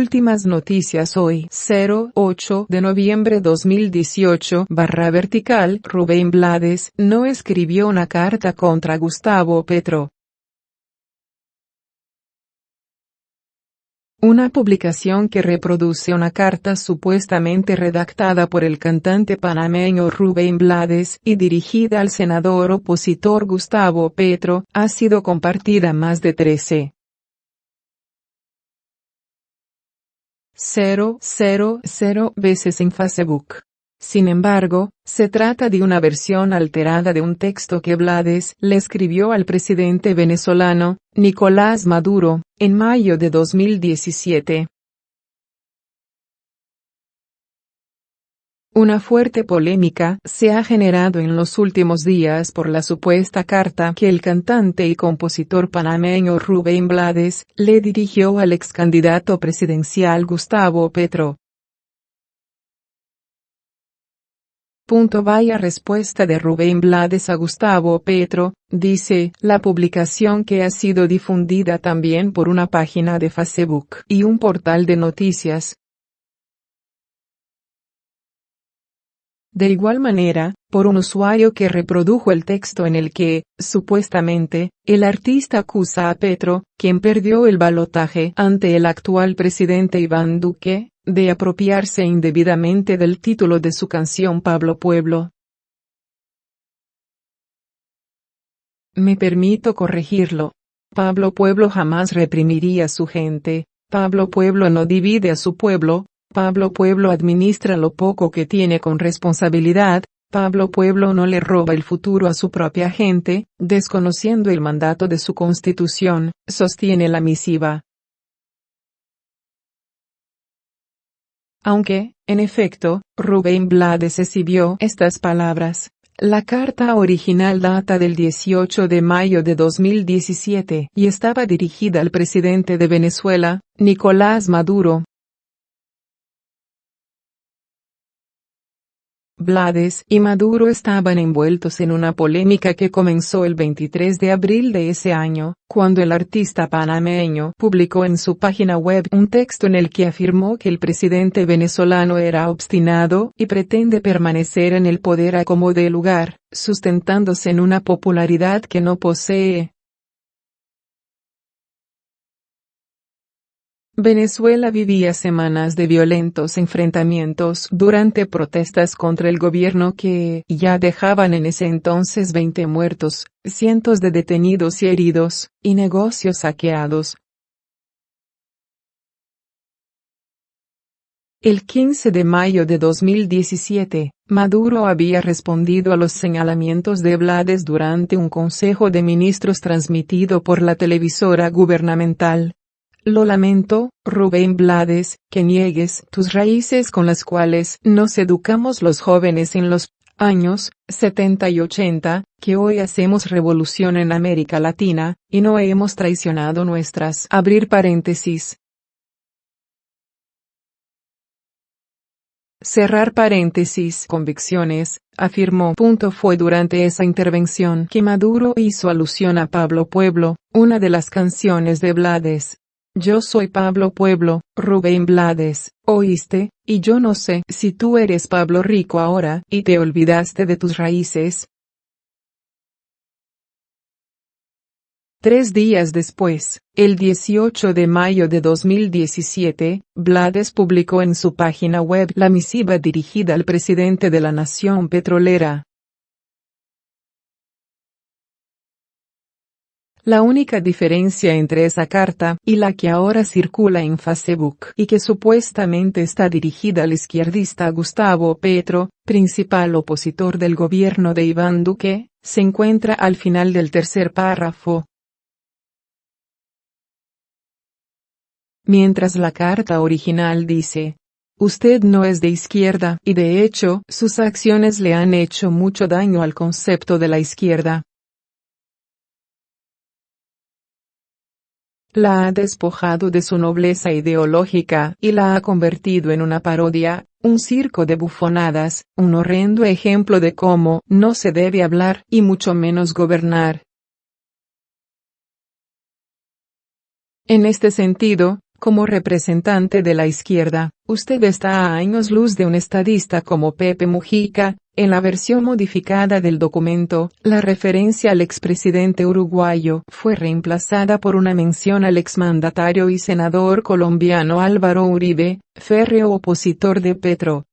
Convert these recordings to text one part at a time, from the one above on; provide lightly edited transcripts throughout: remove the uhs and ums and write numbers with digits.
Últimas noticias hoy, 08 de noviembre 2018, /vertical, Rubén Blades no escribió una carta contra Gustavo Petro. Una publicación que reproduce una carta supuestamente redactada por el cantante panameño Rubén Blades y dirigida al senador opositor Gustavo Petro, ha sido compartida más de 13,000 veces en Facebook. Sin embargo, se trata de una versión alterada de un texto que Blades le escribió al presidente venezolano, Nicolás Maduro, en mayo de 2017. Una fuerte polémica se ha generado en los últimos días por la supuesta carta que el cantante y compositor panameño Rubén Blades le dirigió al excandidato presidencial Gustavo Petro. Vaya respuesta de Rubén Blades a Gustavo Petro, dice la publicación, que ha sido difundida también por una página de Facebook y un portal de noticias. De igual manera, por un usuario que reprodujo el texto en el que, supuestamente, el artista acusa a Petro, quien perdió el balotaje ante el actual presidente Iván Duque, de apropiarse indebidamente del título de su canción Pablo Pueblo. Me permito corregirlo. Pablo Pueblo jamás reprimiría a su gente. Pablo Pueblo no divide a su pueblo. Pablo Pueblo administra lo poco que tiene con responsabilidad. Pablo Pueblo no le roba el futuro a su propia gente, desconociendo el mandato de su constitución, sostiene la misiva. Aunque, en efecto, Rubén Blades exhibió estas palabras. La carta original data del 18 de mayo de 2017 y estaba dirigida al presidente de Venezuela, Nicolás Maduro. Blades y Maduro estaban envueltos en una polémica que comenzó el 23 de abril de ese año, cuando el artista panameño publicó en su página web un texto en el que afirmó que el presidente venezolano era obstinado y pretende permanecer en el poder a como dé lugar, sustentándose en una popularidad que no posee. Venezuela vivía semanas de violentos enfrentamientos durante protestas contra el gobierno que ya dejaban en ese entonces 20 muertos, cientos de detenidos y heridos, y negocios saqueados. El 15 de mayo de 2017, Maduro había respondido a los señalamientos de Blades durante un consejo de ministros transmitido por la televisora gubernamental. Lo lamento, Rubén Blades, que niegues tus raíces con las cuales nos educamos los jóvenes en los años 70 y 80, que hoy hacemos revolución en América Latina, y no hemos traicionado nuestras, abrir paréntesis, cerrar paréntesis, convicciones, afirmó. Fue durante esa intervención que Maduro hizo alusión a Pablo Pueblo, una de las canciones de Blades. Yo soy Pablo Pueblo, Rubén Blades, ¿oíste? Y yo no sé si tú eres Pablo Rico ahora y te olvidaste de tus raíces. 3 días después, el 18 de mayo de 2017, Blades publicó en su página web la misiva dirigida al presidente de la nación petrolera. La única diferencia entre esa carta y la que ahora circula en Facebook y que supuestamente está dirigida al izquierdista Gustavo Petro, principal opositor del gobierno de Iván Duque, se encuentra al final del tercer párrafo. Mientras la carta original dice: usted no es de izquierda y de hecho sus acciones le han hecho mucho daño al concepto de la izquierda. La ha despojado de su nobleza ideológica y la ha convertido en una parodia, un circo de bufonadas, un horrendo ejemplo de cómo no se debe hablar y mucho menos gobernar. En este sentido, Como representante de la izquierda, usted está a años luz de un estadista como Pepe Mujica. En la versión modificada del documento, la referencia al expresidente uruguayo fue reemplazada por una mención al exmandatario y senador colombiano Álvaro Uribe, férreo opositor de Petro.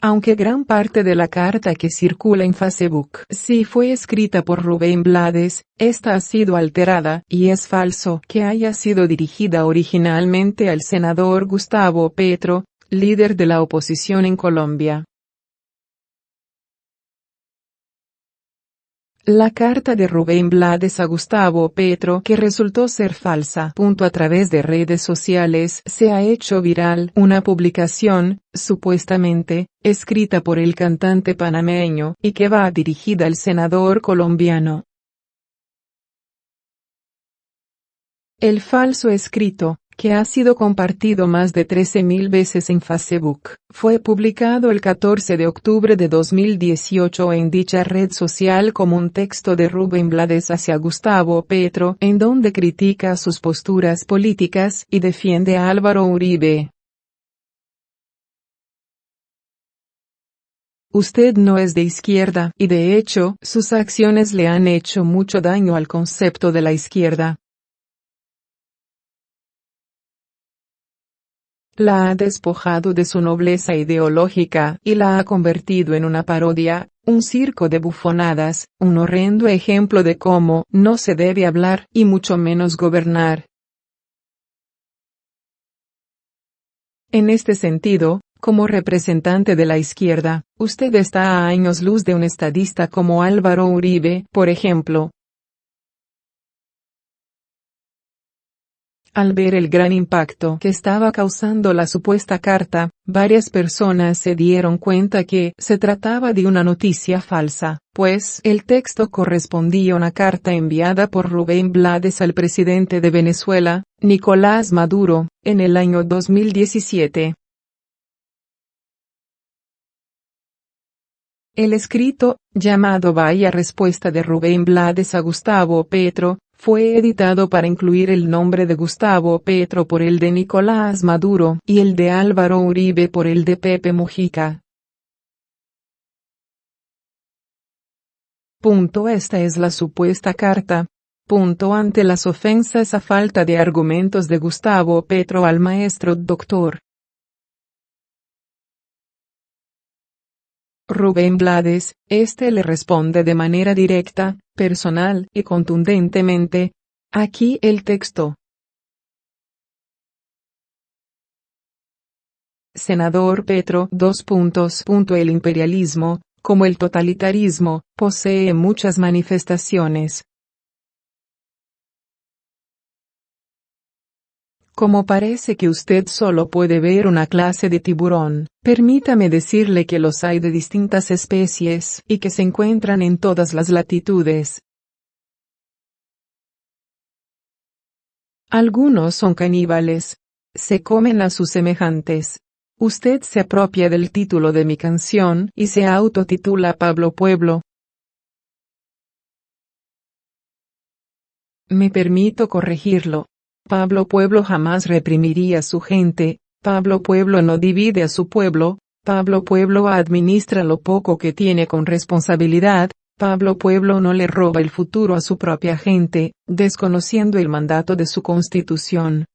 Aunque gran parte de la carta que circula en Facebook sí fue escrita por Rubén Blades, esta ha sido alterada, y es falso que haya sido dirigida originalmente al senador Gustavo Petro, líder de la oposición en Colombia. La carta de Rubén Blades a Gustavo Petro, que resultó ser falsa, a través de redes sociales, se ha hecho viral. Una publicación, supuestamente, escrita por el cantante panameño, y que va dirigida al senador colombiano. El falso escrito, que ha sido compartido más de 13.000 veces en Facebook, fue publicado el 14 de octubre de 2018 en dicha red social como un texto de Rubén Blades hacia Gustavo Petro, en donde critica sus posturas políticas y defiende a Álvaro Uribe. Usted no es de izquierda, y de hecho, sus acciones le han hecho mucho daño al concepto de la izquierda. La ha despojado de su nobleza ideológica y la ha convertido en una parodia, un circo de bufonadas, un horrendo ejemplo de cómo no se debe hablar y mucho menos gobernar. En este sentido, como representante de la izquierda, usted está a años luz de un estadista como Álvaro Uribe, por ejemplo. Al ver el gran impacto que estaba causando la supuesta carta, varias personas se dieron cuenta que se trataba de una noticia falsa, pues el texto correspondía a una carta enviada por Rubén Blades al presidente de Venezuela, Nicolás Maduro, en el año 2017. El escrito, llamado Vaya Respuesta de Rubén Blades a Gustavo Petro, fue editado para incluir el nombre de Gustavo Petro por el de Nicolás Maduro y el de Álvaro Uribe por el de Pepe Mujica. Esta es la supuesta carta. Ante las ofensas a falta de argumentos de Gustavo Petro al maestro Dr. Rubén Blades, le responde de manera directa, personal y contundentemente. Aquí el texto. Senador Petro, El imperialismo, como el totalitarismo, posee muchas manifestaciones. Como parece que usted solo puede ver una clase de tiburón, permítame decirle que los hay de distintas especies y que se encuentran en todas las latitudes. Algunos son caníbales. Se comen a sus semejantes. Usted se apropia del título de mi canción y se autotitula Pablo Pueblo. Me permito corregirlo. Pablo Pueblo jamás reprimiría a su gente, Pablo Pueblo no divide a su pueblo, Pablo Pueblo administra lo poco que tiene con responsabilidad, Pablo Pueblo no le roba el futuro a su propia gente, desconociendo el mandato de su constitución.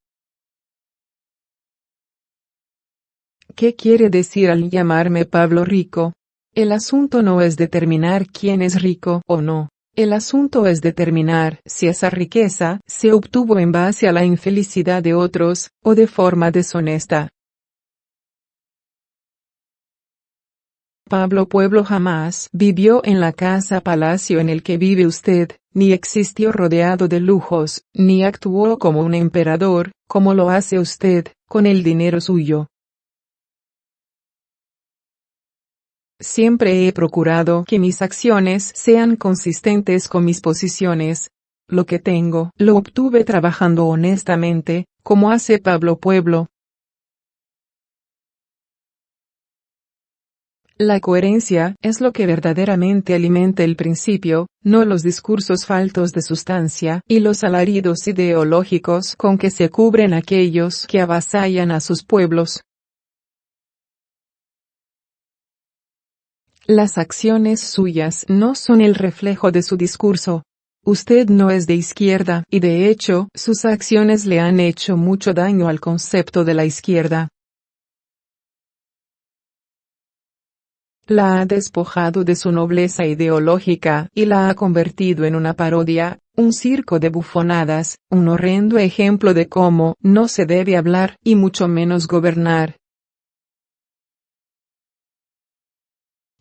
¿Qué quiere decir al llamarme Pablo Rico? El asunto no es determinar quién es rico o no. El asunto es determinar si esa riqueza se obtuvo en base a la infelicidad de otros, o de forma deshonesta. Pablo Pueblo jamás vivió en la casa palacio en el que vive usted, ni existió rodeado de lujos, ni actuó como un emperador, como lo hace usted, con el dinero suyo. Siempre he procurado que mis acciones sean consistentes con mis posiciones. Lo que tengo, lo obtuve trabajando honestamente, como hace Pablo Pueblo. La coherencia es lo que verdaderamente alimenta el principio, no los discursos faltos de sustancia y los alaridos ideológicos con que se cubren aquellos que avasallan a sus pueblos. Las acciones suyas no son el reflejo de su discurso. Usted no es de izquierda y de hecho sus acciones le han hecho mucho daño al concepto de la izquierda. La ha despojado de su nobleza ideológica y la ha convertido en una parodia, un circo de bufonadas, un horrendo ejemplo de cómo no se debe hablar y mucho menos gobernar.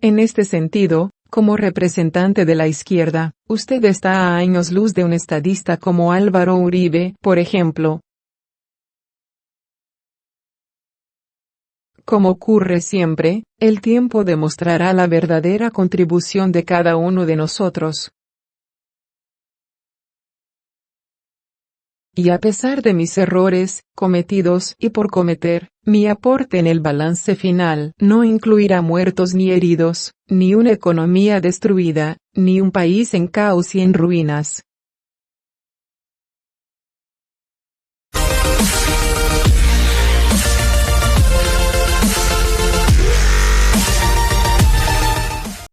En este sentido, como representante de la izquierda, usted está a años luz de un estadista como Álvaro Uribe, por ejemplo. Como ocurre siempre, el tiempo demostrará la verdadera contribución de cada uno de nosotros. Y a pesar de mis errores, cometidos y por cometer, mi aporte en el balance final no incluirá muertos ni heridos, ni una economía destruida, ni un país en caos y en ruinas.